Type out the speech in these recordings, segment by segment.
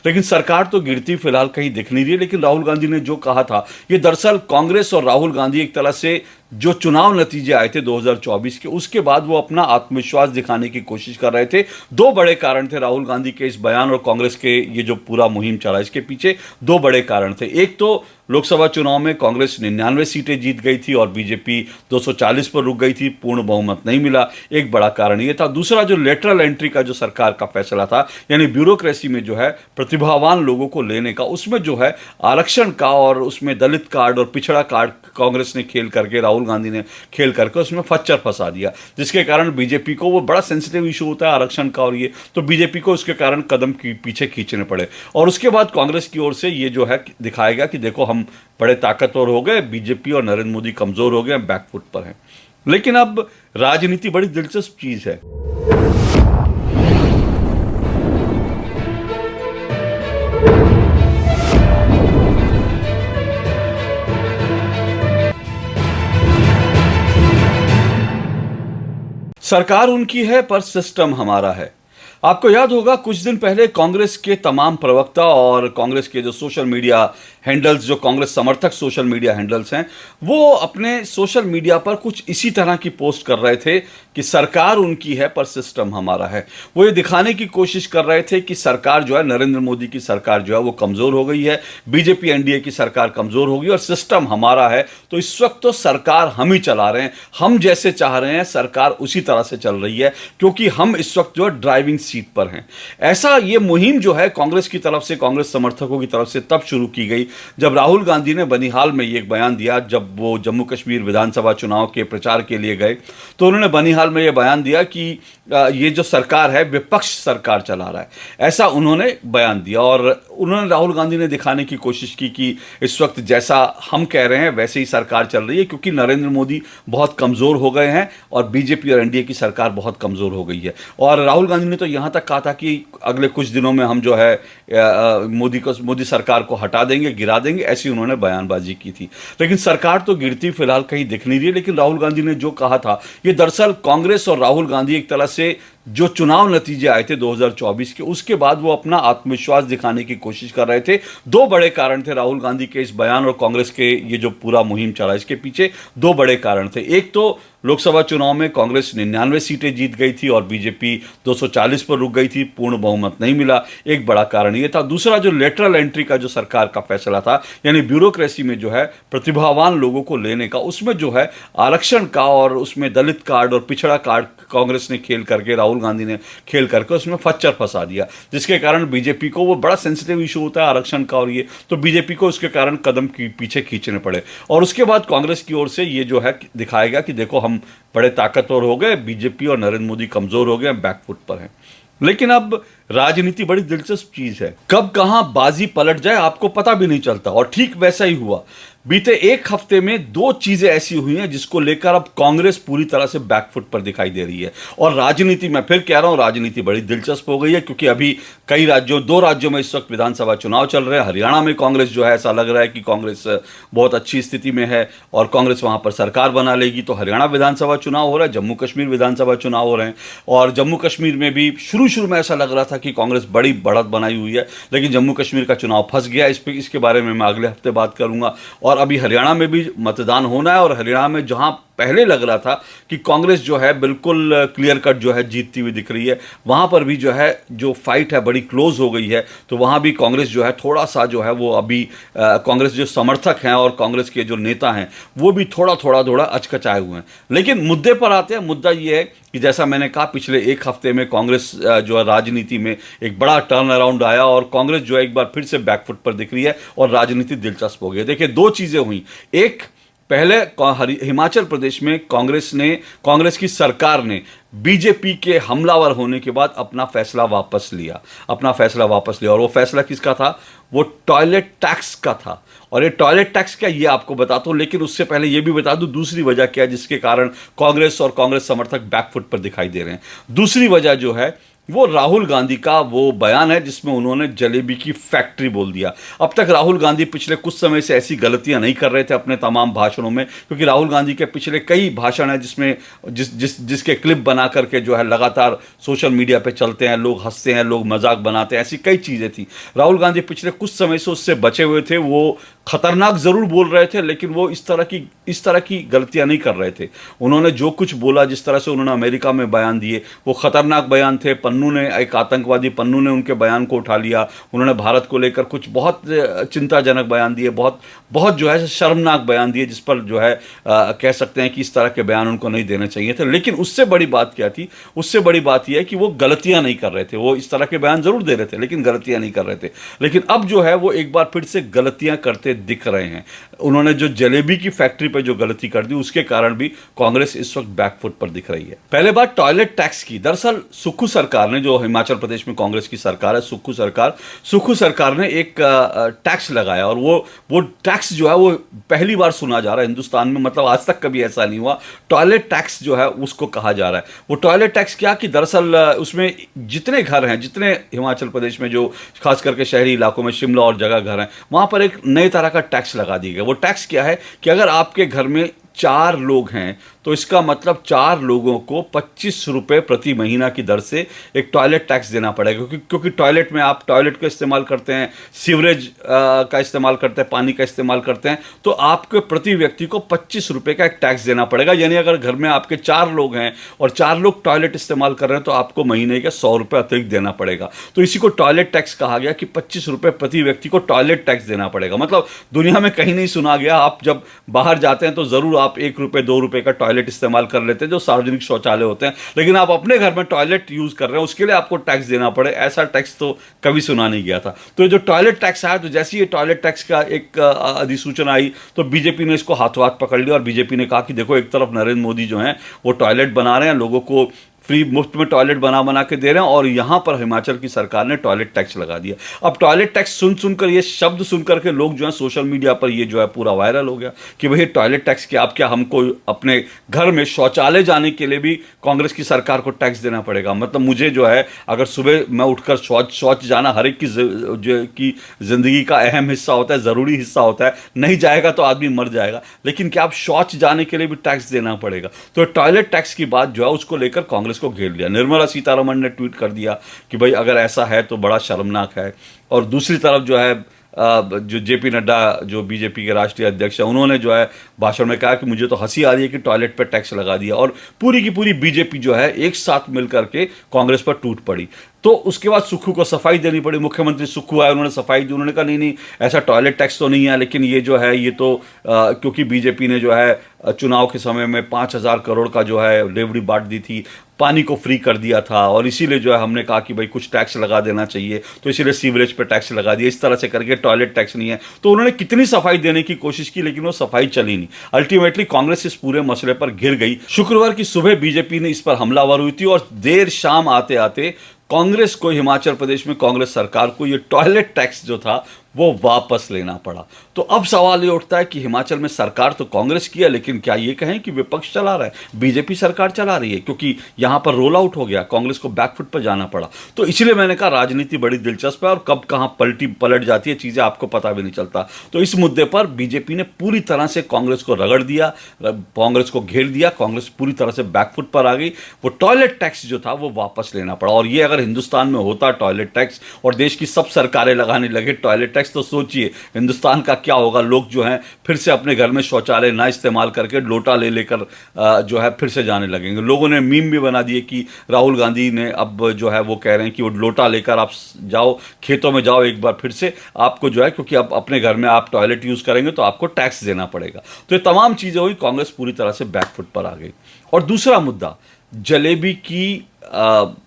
लेकिन सरकार तो गिरती फिलहाल कहीं दिख नहीं रही है। लेकिन राहुल गांधी ने जो कहा था, ये दरअसल कांग्रेस और राहुल गांधी एक तरह से जो चुनाव नतीजे आए थे 2024 के, उसके बाद वो अपना आत्मविश्वास दिखाने की कोशिश कर रहे थे। दो बड़े कारण थे राहुल गांधी के इस बयान और कांग्रेस के ये जो पूरा मुहिम चला, इसके पीछे दो बड़े कारण थे। एक तो लोकसभा चुनाव में कांग्रेस 99 सीटें जीत गई थी और बीजेपी 240 पर रुक गई थी, पूर्ण बहुमत नहीं मिला, एक बड़ा कारण ये था। दूसरा जो लेटरल एंट्री का जो सरकार का फैसला था, यानी ब्यूरोक्रेसी में जो है प्रतिभावान लोगों को लेने का, उसमें जो है आरक्षण का और उसमें दलित कार्ड और पिछड़ा कार्ड कांग्रेस ने खेल करके, राहुल गांधी ने खेल करके उसमें फच्चर फंसा दिया, जिसके कारण बीजेपी को, वो बड़ा सेंसिटिव इशू होता है आरक्षण का, और ये तो बीजेपी को उसके कारण कदम पीछे खींचने पड़े। और उसके बाद कांग्रेस की ओर से ये जो है दिखाया गया कि देखो हम बड़े ताकतवर हो गए, बीजेपी और नरेंद्र मोदी कमजोर हो गए, बैकफुट पर हैं। लेकिन अब राजनीति बड़ी दिलचस्प चीज है। सरकार उनकी है पर सिस्टम हमारा है। आपको याद होगा कुछ दिन पहले कांग्रेस के तमाम प्रवक्ता और कांग्रेस के जो सोशल मीडिया हैंडल्स, जो कांग्रेस समर्थक सोशल मीडिया हैंडल्स हैं, वो अपने सोशल मीडिया पर कुछ इसी तरह की पोस्ट कर रहे थे कि सरकार उनकी है पर सिस्टम हमारा है। वो ये दिखाने की कोशिश कर रहे थे कि सरकार जो है, नरेंद्र मोदी की सरकार जो है वो कमजोर हो गई है, बीजेपी एनडीए की सरकार कमजोर हो गई और सिस्टम हमारा है। तो इस वक्त तो सरकार हम ही चला रहे हैं, हम जैसे चाह रहे हैं सरकार उसी तरह से चल रही है, क्योंकि हम इस वक्त जो है ड्राइविंग सीट पर हैं। ऐसा ये मुहिम जो है कांग्रेस की तरफ से, कांग्रेस समर्थकों की तरफ से तब शुरू की गई जब राहुल गांधी ने बनिहाल में ये एक बयान दिया। जब वो जम्मू कश्मीर विधानसभा चुनाव के प्रचार के लिए गए तो उन्होंने बनिहाल में ये बयान दिया कि ये जो सरकार है विपक्ष सरकार चला रहा है, ऐसा उन्होंने बयान दिया। और उन्होंने, राहुल गांधी ने दिखाने की कोशिश की कि इस वक्त जैसा हम कह रहे हैं वैसे ही सरकार चल रही है, क्योंकि नरेंद्र मोदी बहुत कमजोर हो गए हैं और बीजेपी और एनडीए की सरकार बहुत कमजोर हो गई है। और राहुल गांधी ने तो यहां तक कहा था कि अगले कुछ दिनों में हम जो है मोदी सरकार को हटा देंगे, गिरा देंगे, ऐसी उन्होंने बयानबाजी की थी। लेकिन सरकार तो गिरती फिलहाल कहीं दिख नहीं रही है। लेकिन राहुल गांधी ने जो कहा था, ये दरअसल कांग्रेस और राहुल गांधी एक तरह से जो चुनाव नतीजे आए थे 2024 के, उसके बाद वो अपना आत्मविश्वास दिखाने की कोशिश कर रहे थे। दो बड़े कारण थे राहुल गांधी के इस बयान और कांग्रेस के ये जो पूरा मुहिम चला, इसके पीछे दो बड़े कारण थे। एक तो लोकसभा चुनाव में कांग्रेस 99 सीटें जीत गई थी और बीजेपी 240 पर रुक गई थी, पूर्ण बहुमत नहीं मिला, एक बड़ा कारण ये था। दूसरा जो लेटरल एंट्री का जो सरकार का फैसला था, यानी ब्यूरोक्रेसी में जो है प्रतिभावान लोगों को लेने का, उसमें जो है आरक्षण का और उसमें दलित कार्ड और पिछड़ा कार्ड कांग्रेस ने खेल करके, राहुल गांधी ने खेल करके उसमें फच्चर फंसा दिया, जिसके कारण बीजेपी को, वो बड़ा सेंसिटिव इशू होता है आरक्षण का, और ये तो बीजेपी को उसके कारण कदम पीछे खींचने पड़े। और उसके बाद कांग्रेस की ओर से ये जो है दिखाया गया कि देखो हम बड़े ताकतवर हो गए, बीजेपी और नरेंद्र मोदी कमजोर हो गए, बैकफुट पर हैं। लेकिन अब राजनीति बड़ी दिलचस्प चीज है, कब कहां बाजी पलट जाए आपको पता भी नहीं चलता। और ठीक वैसा ही हुआ। बीते एक हफ्ते में दो चीजें ऐसी हुई हैं जिसको लेकर अब कांग्रेस पूरी तरह से बैकफुट पर दिखाई दे रही है। और राजनीति, मैं फिर कह रहा हूं, राजनीति बड़ी दिलचस्प हो गई है, क्योंकि अभी कई राज्यों, दो राज्यों में इस वक्त विधानसभा चुनाव चल रहे हैं। हरियाणा में कांग्रेस जो है, ऐसा लग रहा है कि कांग्रेस बहुत अच्छी स्थिति में है और कांग्रेस वहां पर सरकार बना लेगी। तो हरियाणा विधानसभा चुनाव हो रहा है, जम्मू कश्मीर विधानसभा चुनाव हो रहे हैं। और जम्मू कश्मीर में भी शुरू में ऐसा लग रहा था कि कांग्रेस बड़ी बढ़त बनाई हुई है, लेकिन जम्मू कश्मीर का चुनाव फंस गया। इसके बारे में मैं अगले हफ्ते बात करूंगा। और अभी हरियाणा में भी मतदान होना है, और हरियाणा में जहां पहले लग रहा था कि कांग्रेस जो है बिल्कुल क्लियर कट जो है जीतती हुई दिख रही है, वहां पर भी जो है जो फाइट है बड़ी क्लोज हो गई है। तो वहां भी कांग्रेस जो है थोड़ा सा जो है वो अभी कांग्रेस जो समर्थक हैं और कांग्रेस के जो नेता हैं वो भी थोड़ा अचकचाए हुए हैं। लेकिन मुद्दे पर आते हैं। मुद्दा ये है कि जैसा मैंने कहा, पिछले एक हफ्ते में कांग्रेस जो है राजनीति में एक बड़ा टर्न अराउंड आया और कांग्रेस जो है एक बार फिर से बैकफुट पर दिख रही है और राजनीति दिलचस्प हो गई। देखिए, दो चीजें हुई। एक, पहले हिमाचल प्रदेश में कांग्रेस की सरकार ने बीजेपी के हमलावर होने के बाद अपना फैसला वापस लिया। और वो फैसला किसका था? वो टॉयलेट टैक्स का था। और ये टॉयलेट टैक्स क्या, ये आपको बताता हूं, लेकिन उससे पहले ये भी बता दूं दूसरी वजह क्या है जिसके कारण कांग्रेस और कांग्रेस समर्थक बैकफुट पर दिखाई दे रहे हैं। दूसरी वजह जो है, वो राहुल गांधी का वो बयान है जिसमें उन्होंने जलेबी की फैक्ट्री बोल दिया। अब तक राहुल गांधी पिछले कुछ समय से ऐसी गलतियां नहीं कर रहे थे अपने तमाम भाषणों में, क्योंकि राहुल गांधी के पिछले कई भाषण हैं जिसमें जिसके क्लिप बना करके जो है लगातार सोशल मीडिया पे चलते हैं, लोग हंसते हैं, लोग मजाक बनाते हैं, ऐसी कई चीज़ें थी। राहुल गांधी पिछले कुछ समय से उससे बचे हुए थे। वो खतरनाक जरूर बोल रहे थे, लेकिन वो इस तरह की गलतियां नहीं कर रहे थे। उन्होंने जो कुछ बोला, जिस तरह से उन्होंने अमेरिका में बयान दिए, वो खतरनाक बयान थे। पन्नू ने, एक आतंकवादी पन्नू ने उनके बयान को उठा लिया। उन्होंने भारत को लेकर कुछ बहुत चिंताजनक बयान दिए, बहुत बहुत जो है शर्मनाक बयान दिए, जिस पर जो है कह सकते हैं कि इस तरह के बयान उनको नहीं देने चाहिए थे। लेकिन उससे बड़ी बात क्या थी? उससे बड़ी बात यह है कि वो गलतियां नहीं कर रहे थे। वो इस तरह के बयान जरूर दे रहे थे, लेकिन गलतियां नहीं कर रहे थे। लेकिन अब जो है वो एक बार फिर से गलतियां करते दिख रहे हैं। उन्होंने जो जलेबी की फैक्ट्री पर जो गलती कर दी, उसके कारण भी कांग्रेस इस वक्त बैकफुट पर दिख रही है। पहले बात टॉयलेट टैक्स की। दरअसल सुक्खू सरकार ने, जो हिमाचल प्रदेश में कांग्रेस की सरकार है, सुक्खू सरकार ने एक टैक्स लगाया, और वो टैक्स जो है वो पहली बार सुना जा रहा है हिंदुस्तान में। मतलब आज तक कभी ऐसा नहीं हुआ। टॉयलेट टैक्स जो है उसको कहा जा रहा है। वो टॉयलेट टैक्स क्या कि दरअसल उसमें जितने घर हैं, जितने हिमाचल प्रदेश में जो खास करके शहरी इलाकों में, शिमला और जगह घर हैं, वहां पर एक नए तरह का टैक्स लगा दिया गया। वो टैक्स क्या है कि अगर आपके घर में 4 लोग हैं तो इसका मतलब 4 लोगों को 25 रुपये प्रति महीना की दर से एक टॉयलेट टैक्स देना पड़ेगा। क्योंकि टॉयलेट में आप टॉयलेट का इस्तेमाल करते हैं, सीवरेज का इस्तेमाल करते हैं, पानी का इस्तेमाल करते हैं, तो आपके प्रति व्यक्ति को 25 रुपये का एक टैक्स देना पड़ेगा। यानी अगर घर में आपके 4 लोग हैं और 4 लोग टॉयलेट इस्तेमाल कर रहे हैं तो आपको महीने का 100 रुपये अतिरिक्त देना पड़ेगा। तो इसी को टॉयलेट टैक्स कहा गया कि 25 रुपये प्रति व्यक्ति को टॉयलेट टैक्स देना पड़ेगा। मतलब दुनिया में कहीं नहीं सुना गया। आप जब बाहर जाते हैं तो जरूर आप 1 रुपये 2 रुपये का टॉयलेट इस्तेमाल कर लेते हैं, जो सार्वजनिक शौचालय होते हैं, लेकिन आप अपने घर में टॉयलेट यूज कर रहे हैं, उसके लिए आपको टैक्स देना पड़े, ऐसा टैक्स तो कभी सुना नहीं गया था। तो जो टॉयलेट टैक्स आया, तो जैसे ये टॉयलेट टैक्स का एक अधिसूचना आई तो बीजेपी ने इसको हाथों हाथ पकड़ लिया, और बीजेपी ने कहा कि देखो, एक तरफ नरेंद्र मोदी जो हैं वो टॉयलेट बना रहे हैं, लोगों को फ्री मुफ्त में टॉयलेट बना के दे रहे हैं, और यहां पर हिमाचल की सरकार ने टॉयलेट टैक्स लगा दिया। अब टॉयलेट टैक्स सुनकर, ये शब्द सुनकर के लोग जो है सोशल मीडिया पर ये जो है पूरा वायरल हो गया कि भाई टॉयलेट टैक्स क्या, आप क्या हमको अपने घर में शौचालय जाने के लिए भी कांग्रेस की सरकार को टैक्स देना पड़ेगा? मतलब मुझे जो है अगर सुबह मैं उठकर शौच जाना हर एक की जिंदगी का अहम हिस्सा होता है, जरूरी हिस्सा होता है, नहीं जाएगा तो आदमी मर जाएगा, लेकिन क्या आप शौच जाने के लिए भी टैक्स देना पड़ेगा? तो टॉयलेट टैक्स की बात जो है उसको लेकर कांग्रेस को घेर लिया। निर्मला सीतारमण ने ट्वीट कर दिया कि भाई अगर ऐसा है तो बड़ा शर्मनाक है। और दूसरी तरफ जो है जो जेपी नड्डा, जो बीजेपी के राष्ट्रीय अध्यक्ष हैं, उन्होंने जो है भाषण में कहा कि मुझे तो हंसी आ रही है कि टॉयलेट पर टैक्स लगा दिया, और पूरी की पूरी बीजेपी जो है एक साथ मिलकर के कांग्रेस पर टूट पड़ी। तो उसके बाद सुक्खू को सफाई देनी पड़ी। मुख्यमंत्री सुक्खू आए, उन्होंने सफाई दी, उन्होंने कहा नहीं नहीं, ऐसा टॉयलेट टैक्स तो नहीं है, लेकिन ये जो है ये तो क्योंकि बीजेपी ने जो है चुनाव के समय में 5,000 करोड़ का जो है रेवड़ी बांट दी थी, पानी को फ्री कर दिया था, और इसीलिए जो है हमने कहा कि भाई कुछ टैक्स लगा देना चाहिए, तो इसीलिए सीवरेज पे टैक्स लगा दिया, इस तरह से करके टॉयलेट टैक्स नहीं है। तो उन्होंने कितनी सफाई देने की कोशिश की, लेकिन वो सफाई चली नहीं। अल्टीमेटली कांग्रेस इस पूरे मसले पर घिर गई। शुक्रवार की सुबह बीजेपी ने इस पर हमलावर हुई थी, और देर शाम आते आते कांग्रेस को, हिमाचल प्रदेश में कांग्रेस सरकार को, ये टॉयलेट टैक्स जो था वो वापस लेना पड़ा। तो अब सवाल ये उठता है कि हिमाचल में सरकार तो कांग्रेस की है, लेकिन क्या ये कहें कि विपक्ष चला रहा है, बीजेपी सरकार चला रही है? क्योंकि यहां पर रोल आउट हो गया, कांग्रेस को बैकफुट पर जाना पड़ा। तो इसलिए मैंने कहा राजनीति बड़ी दिलचस्प है, और कब कहां पलट जाती है चीजें आपको पता भी नहीं चलता। तो इस मुद्दे पर बीजेपी ने पूरी तरह से कांग्रेस को रगड़ दिया, कांग्रेस को घेर दिया, कांग्रेस पूरी तरह से बैकफुट पर आ गई। वो टॉयलेट टैक्स जो था वो वापस लेना पड़ा। और ये अगर हिंदुस्तान में होता टॉयलेट टैक्स, और देश की सब सरकारें लगाने लगे टॉयलेट टैक्स, तो सोचिए हिंदुस्तान का क्या होगा। लोग जो हैं फिर से अपने घर में शौचालय ना इस्तेमाल करके लोटा ले लेकर जो है फिर से जाने लगेंगे। लोगों ने मीम भी बना दिए कि राहुल गांधी ने अब जो है वो कह रहे हैं कि वो लोटा लेकर आप जाओ, खेतों में जाओ एक बार फिर से, आपको जो है, क्योंकि अब अपने घर में आप टॉयलेट यूज करेंगे तो आपको टैक्स देना पड़ेगा। तो ये तमाम चीजें हुई, कांग्रेस पूरी तरह से बैकफुट पर आ गई। और दूसरा मुद्दा, जलेबी की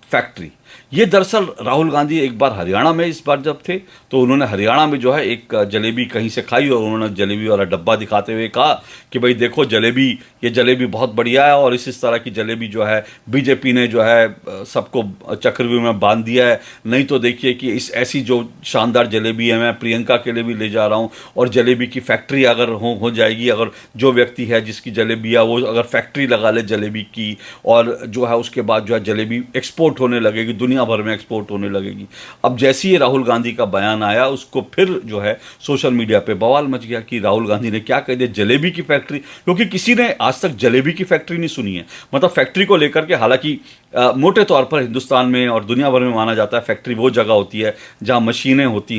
फैक्ट्री। ये दरअसल राहुल गांधी एक बार हरियाणा में, इस बार जब थे तो उन्होंने हरियाणा में जो है एक जलेबी कहीं से खाई, और उन्होंने जलेबी वाला डब्बा दिखाते हुए कहा कि भाई देखो जलेबी, ये जलेबी बहुत बढ़िया है, और इस तरह की जलेबी जो है बीजेपी ने जो है सबको चक्रव्यूह में बांध दिया है। नहीं तो देखिए कि इस ऐसी जो शानदार जलेबी है, मैं प्रियंका के लिए भी ले जा रहा हूँ, और जलेबी की फैक्ट्री अगर हो जाएगी, अगर जो व्यक्ति है जिसकी जलेबी है वो अगर फैक्ट्री लगा ले जलेबी की, और जो है उसके बाद जो है जलेबी एक्सपोर्ट होने लगेगी, दुनिया भर में एक्सपोर्ट होने लगेगी। अब जैसे ही राहुल गांधी का बयान आया, उसको फिर जो है सोशल मीडिया पे बवाल मच गया कि राहुल गांधी ने क्या कह दिया, जलेबी की फैक्ट्री, क्योंकि किसी ने आज तक जलेबी की फैक्ट्री नहीं सुनी है। मतलब फैक्ट्री को लेकर के, हालांकि मोटे तौर पर हिंदुस्तान में और दुनिया भर में माना जाता है फैक्ट्री वो जगह होती है जहां मशीनें होती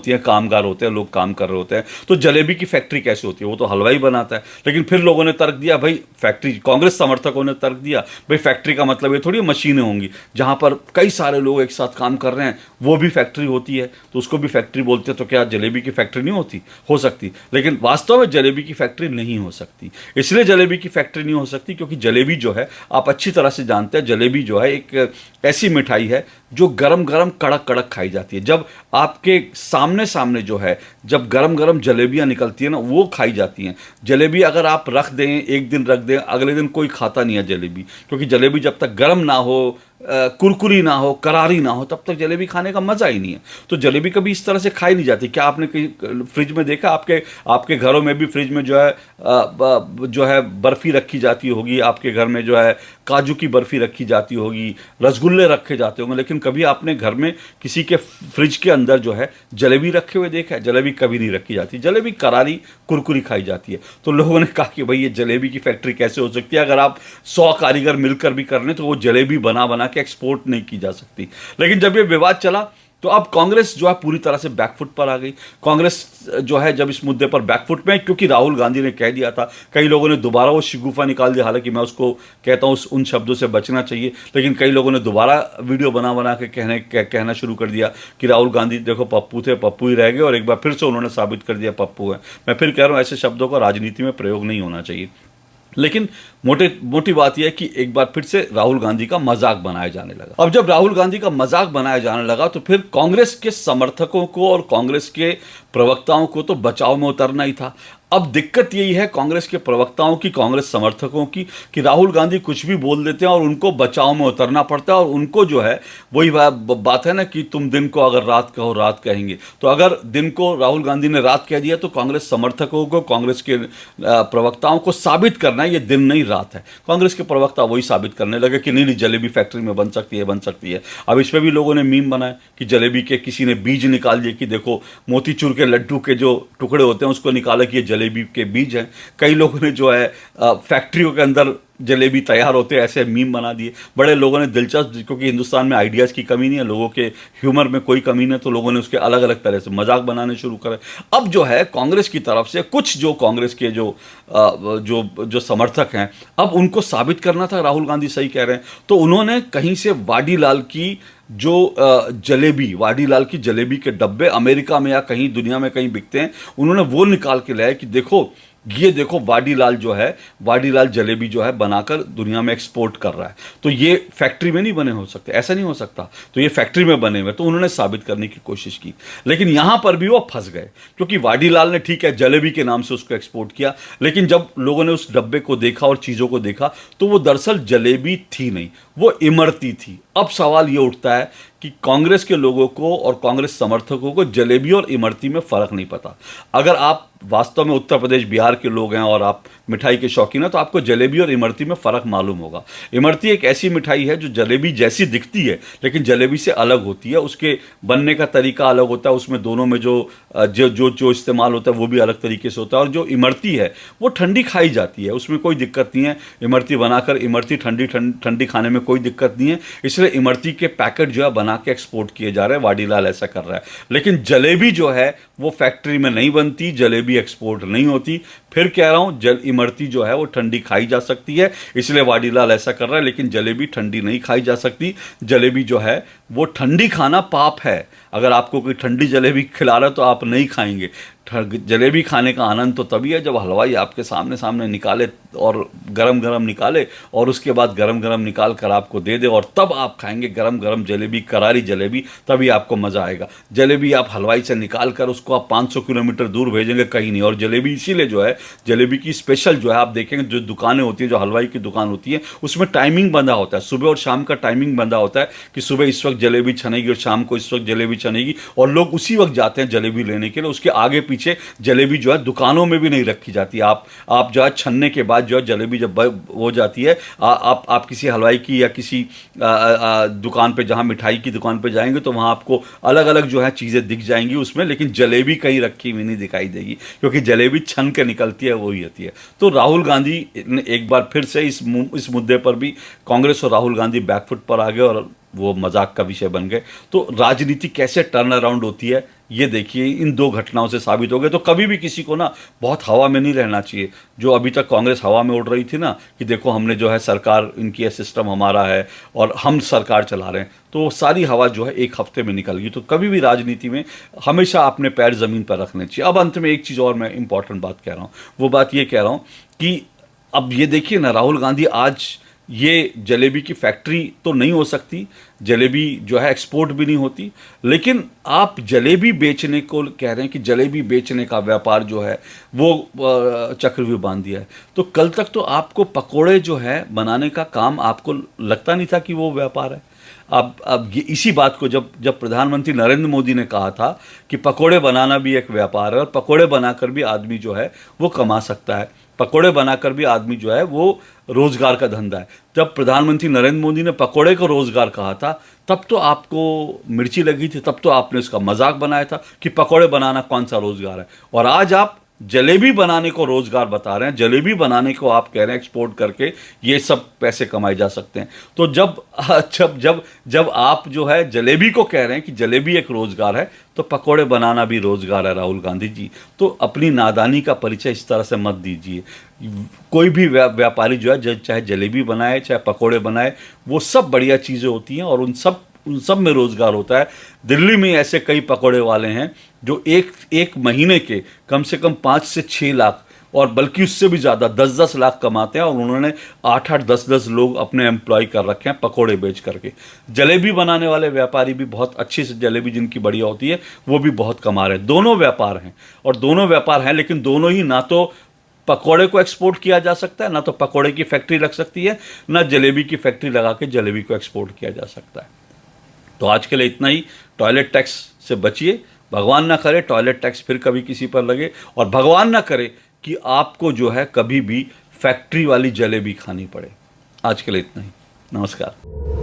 हैं, कामगार होते हैं, लोग काम कर रहे होते हैं। तो जलेबी की फैक्ट्री कैसे होती है, वो तो हलवाई बनाता है। लेकिन फिर लोगों ने तर्क दिया, भाई फैक्ट्री, कांग्रेस समर्थकों ने तर्क दिया, भाई फैक्ट्री का मतलब ये थोड़ी मशीनें होंगी, जहां पर कई सारे लोग एक साथ काम कर रहे हैं वो भी फैक्ट्री होती है, तो उसको भी फैक्ट्री बोलते हैं। तो क्या जलेबी की फैक्ट्री नहीं होती? हो सकती। लेकिन वास्तव में जलेबी की फैक्ट्री नहीं हो सकती। इसलिए जलेबी की फैक्ट्री नहीं हो सकती क्योंकि जलेबी जो है, आप अच्छी तरह से जानते हैं, जलेबी जो है एक ऐसी मिठाई है जो गरम गरम कड़क कड़क खाई जाती है। जब आपके सामने सामने जो है, जब गरम गरम जलेबियां निकलती है ना, वो खाई जाती हैं। जलेबी अगर आप रख दें, एक दिन रख दें, अगले दिन कोई खाता नहीं है जलेबी, क्योंकि जलेबी जब तक गर्म ना हो, कुरकुरी ना हो, करारी ना हो, तब तक जलेबी खाने का मजा ही नहीं है। तो जलेबी कभी इस तरह से खाई नहीं जाती। क्या आपने कहीं फ्रिज में देखा? आपके घरों में भी फ्रिज में जो है बर्फी रखी जाती होगी, आपके घर में जो है काजू की बर्फी रखी जाती होगी, रसगुल्ले रखे जाते होंगे, लेकिन कभी आपने घर में किसी के फ्रिज के अंदर जो है जलेबी रखे हुए देखा है? जलेबी कभी नहीं रखी जाती। जलेबी करारी कुरकुरी खाई जाती है। तो लोगों ने कहा कि भाई ये जलेबी की फैक्ट्री कैसे हो सकती है? अगर आप 100 कारीगर मिलकर भी कर लें तो वो जलेबी बना बना के एक्सपोर्ट नहीं की जा सकती। लेकिन जब ये विवाद चला तो अब कांग्रेस जो है पूरी तरह से बैकफुट पर आ गई। कांग्रेस जो है जब इस मुद्दे पर बैकफुट में, क्योंकि राहुल गांधी ने कह दिया था, कई लोगों ने दोबारा वो शिगुफा निकाल दिया। हालांकि मैं उसको कहता हूं उन शब्दों से बचना चाहिए, लेकिन कई लोगों ने दोबारा वीडियो बना बना के कहना शुरू कर दिया कि राहुल गांधी देखो पप्पू थे, पप्पू ही रह गए, और एक बार फिर से उन्होंने साबित कर दिया पप्पू है। मैं फिर कह रहा हूं ऐसे शब्दों का राजनीति में प्रयोग नहीं होना चाहिए। लेकिन मोटी बात यह है कि एक बार फिर से राहुल गांधी का मजाक बनाया जाने लगा। अब जब राहुल गांधी का मजाक बनाया जाने लगा तो फिर कांग्रेस के समर्थकों को और कांग्रेस के प्रवक्ताओं को तो बचाव में उतरना ही था। अब दिक्कत यही है कांग्रेस के प्रवक्ताओं की, कांग्रेस समर्थकों की, कि राहुल गांधी कुछ भी बोल देते हैं और उनको बचाव में उतरना पड़ता है। और उनको जो है वही बात है ना कि तुम दिन को अगर रात कहो रात कहेंगे। तो अगर दिन को राहुल गांधी ने रात कह दिया तो कांग्रेस समर्थकों को, कांग्रेस के प्रवक्ताओं को साबित करना है ये दिन नहीं रात है। कांग्रेस के प्रवक्ता वही साबित करने लगे कि नहीं जलेबी फैक्ट्री में बन सकती है। अब इस पर भी लोगों ने मीम बनाए कि जलेबी के किसी ने बीज निकाल दिए कि देखो मोतीचूर के लड्डू के जो टुकड़े होते हैं उसको निकाला कि ये जलेबी के बीज हैं। कई लोगों ने जो है फैक्ट्रियों के अंदर जलेबी तैयार होते हैं ऐसे मीम बना दिए। बड़े लोगों ने दिलचस्प, क्योंकि हिंदुस्तान में आइडियाज़ की कमी नहीं है, लोगों के ह्यूमर में कोई कमी नहीं, तो लोगों ने उसके अलग अलग तरह से मजाक बनाने शुरू करे। अब जो है कांग्रेस की तरफ से कुछ जो कांग्रेस के जो समर्थक हैं, अब उनको साबित करना था राहुल गांधी सही कह रहे हैं। तो उन्होंने कहीं से वाडीलाल की वाडीलाल की जलेबी के डब्बे अमेरिका में या कहीं दुनिया में कहीं बिकते हैं, उन्होंने वो निकाल के लाए कि देखो ये देखो वाडीलाल जलेबी जो है बनाकर दुनिया में एक्सपोर्ट कर रहा है। तो ये फैक्ट्री में नहीं बने हो सकते, ऐसा नहीं हो सकता, तो ये फैक्ट्री में बने हुए। तो उन्होंने साबित करने की कोशिश की, लेकिन यहां पर भी वो फंस गए, क्योंकि वाडीलाल ने ठीक है जलेबी के नाम से उसको एक्सपोर्ट किया, लेकिन जब लोगों ने उस डब्बे को देखा और चीज़ों को देखा तो वो दरअसल जलेबी थी नहीं, वो इमरती थी। अब सवाल ये उठता है कि कांग्रेस के लोगों को और कांग्रेस समर्थकों को जलेबी और इमरती में फर्क नहीं पता। अगर आप वास्तव में उत्तर प्रदेश बिहार के लोग हैं और आप मिठाई के शौकीन हैं तो आपको जलेबी और इमरती में फ़र्क मालूम होगा। इमरती एक ऐसी मिठाई है जो जलेबी जैसी दिखती है लेकिन जलेबी से अलग होती है, उसके बनने का तरीका अलग होता है, उसमें दोनों में जो इस्तेमाल होता है वो भी अलग तरीके से होता है। और जो इमरती है वो ठंडी खाई जाती है, उसमें कोई दिक्कत नहीं है। इमरती बनाकर इमरती ठंडी खाने में कोई दिक्कत नहीं है, इसलिए इमरती के पैकेट जो है बना के एक्सपोर्ट किए जा रहे हैं, वाडीलाल ऐसा कर रहा है। लेकिन जलेबी जो है वो फैक्ट्री में नहीं बनती, जलेबी एक्सपोर्ट नहीं होती। फिर कह रहा हूं इमरती जो है वो ठंडी खाई जा सकती है, इसलिए वाडीलाल ऐसा कर रहा है, लेकिन जलेबी ठंडी नहीं खाई जा सकती। जलेबी जो है वो ठंडी खाना पाप है। अगर आपको कोई ठंडी जलेबी खिला रहा है तो आप नहीं खाएंगे। जलेबी खाने का आनंद तो तभी है जब हलवाई आपके सामने सामने निकाले और गरम गरम निकाले और उसके बाद गरम गरम निकाल कर आपको दे दे, और तब आप खाएंगे गरम गरम जलेबी, करारी जलेबी, तभी आपको मज़ा आएगा। जलेबी आप हलवाई से निकाल कर उसको आप 500 किलोमीटर दूर भेजेंगे कहीं नहीं। और जलेबी इसीलिए जो है, जलेबी की स्पेशल जो है आप देखेंगे जो दुकानें होती हैं, जो हलवाई की दुकान होती है, उसमें टाइमिंग बंधा होता है, सुबह और शाम का टाइमिंग बंधा होता है कि सुबह इस वक्त जलेबी छनेगी और शाम को इस वक्त जलेबी छनेगी, और लोग उसी वक्त जाते हैं जलेबी लेने के लिए। उसके आगे पीछे जलेबी जो है दुकानों में भी नहीं रखी जाती। आप जो है छन्ने के बाद जो है जलेबी जब हो जाती है, आप किसी हलवाई की या किसी दुकान पे, जहाँ मिठाई की दुकान पे जाएंगे तो वहाँ आपको अलग अलग जो है चीज़ें दिख जाएंगी उसमें, लेकिन जलेबी कहीं रखी हुई नहीं दिखाई देगी, क्योंकि जलेबी छन के निकलती है, वो ही होती है। तो राहुल गांधी ने एक बार फिर से इस मुद्दे पर भी कांग्रेस और राहुल गांधी बैकफुट पर आ गए और वो मजाक का विषय बन गए। तो राजनीति कैसे टर्न अराउंड होती है ये देखिए, इन दो घटनाओं से साबित हो गए। तो कभी भी किसी को ना बहुत हवा में नहीं रहना चाहिए, जो अभी तक कांग्रेस हवा में उड़ रही थी ना कि देखो हमने जो है सरकार, इनकी है, सिस्टम हमारा है और हम सरकार चला रहे हैं, तो वो सारी हवा जो है एक हफ्ते में निकल गई। तो कभी भी राजनीति में हमेशा अपने पैर ज़मीन पर रखने चाहिए। अब अंत में एक चीज़ और मैं इंपॉर्टेंट बात कह रहा हूँ, वो बात ये कह रहा हूँ कि अब ये देखिए ना, राहुल गांधी आज ये जलेबी की फैक्ट्री तो नहीं हो सकती, जलेबी जो है एक्सपोर्ट भी नहीं होती, लेकिन आप जलेबी बेचने को कह रहे हैं कि जलेबी बेचने का व्यापार जो है वो चक्रव्यूह बांध दिया है। तो कल तक तो आपको पकोड़े जो है बनाने का काम आपको लगता नहीं था कि वो व्यापार है। अब ये इसी बात को जब प्रधानमंत्री नरेंद्र मोदी ने कहा था कि पकोड़े बनाना भी एक व्यापार है और पकोड़े बनाकर भी आदमी जो है वो कमा सकता है, पकोड़े बनाकर भी आदमी जो है वो रोजगार का धंधा है, जब प्रधानमंत्री नरेंद्र मोदी ने पकोड़े को रोजगार कहा था तब तो आपको मिर्ची लगी थी, तब तो आपने उसका मजाक बनाया था कि पकोड़े बनाना कौन सा रोजगार है। और आज आप जलेबी बनाने को रोजगार बता रहे हैं, जलेबी बनाने को आप कह रहे हैं एक्सपोर्ट करके ये सब पैसे कमाए जा सकते हैं। तो जब जब जब जब आप जो है जलेबी को कह रहे हैं कि जलेबी एक रोजगार है, तो पकोड़े बनाना भी रोजगार है राहुल गांधी जी। तो अपनी नादानी का परिचय इस तरह से मत दीजिए। कोई भी व्यापारी जो है चाहे जलेबी बनाए चाहे पकोड़े बनाए, वो सब बढ़िया चीज़ें होती हैं और उन सब में रोजगार होता है। दिल्ली में ऐसे कई पकोड़े वाले हैं जो एक महीने के कम से कम 5 से 6 लाख और बल्कि उससे भी ज़्यादा 10-10 लाख कमाते हैं, और उन्होंने 8-8 10-10 लोग अपने एम्प्लॉय कर रखे हैं पकोड़े बेच करके। जलेबी बनाने वाले व्यापारी भी बहुत अच्छी से जलेबी जिनकी बढ़िया होती है वो भी बहुत कमा रहे हैं। दोनों व्यापार हैं और दोनों व्यापार हैं, लेकिन दोनों ही ना तो पकोड़े को एक्सपोर्ट किया जा सकता है, ना तो पकोड़े की फैक्ट्री लग सकती है, ना जलेबी की फैक्ट्री लगा के जलेबी को एक्सपोर्ट किया जा सकता है। तो आज के लिए इतना ही। टॉयलेट टैक्स से बचिए, भगवान ना करे टॉयलेट टैक्स फिर कभी किसी पर लगे, और भगवान ना करे कि आपको जो है कभी भी फैक्ट्री वाली जलेबी खानी पड़े। आज के लिए इतना ही। नमस्कार।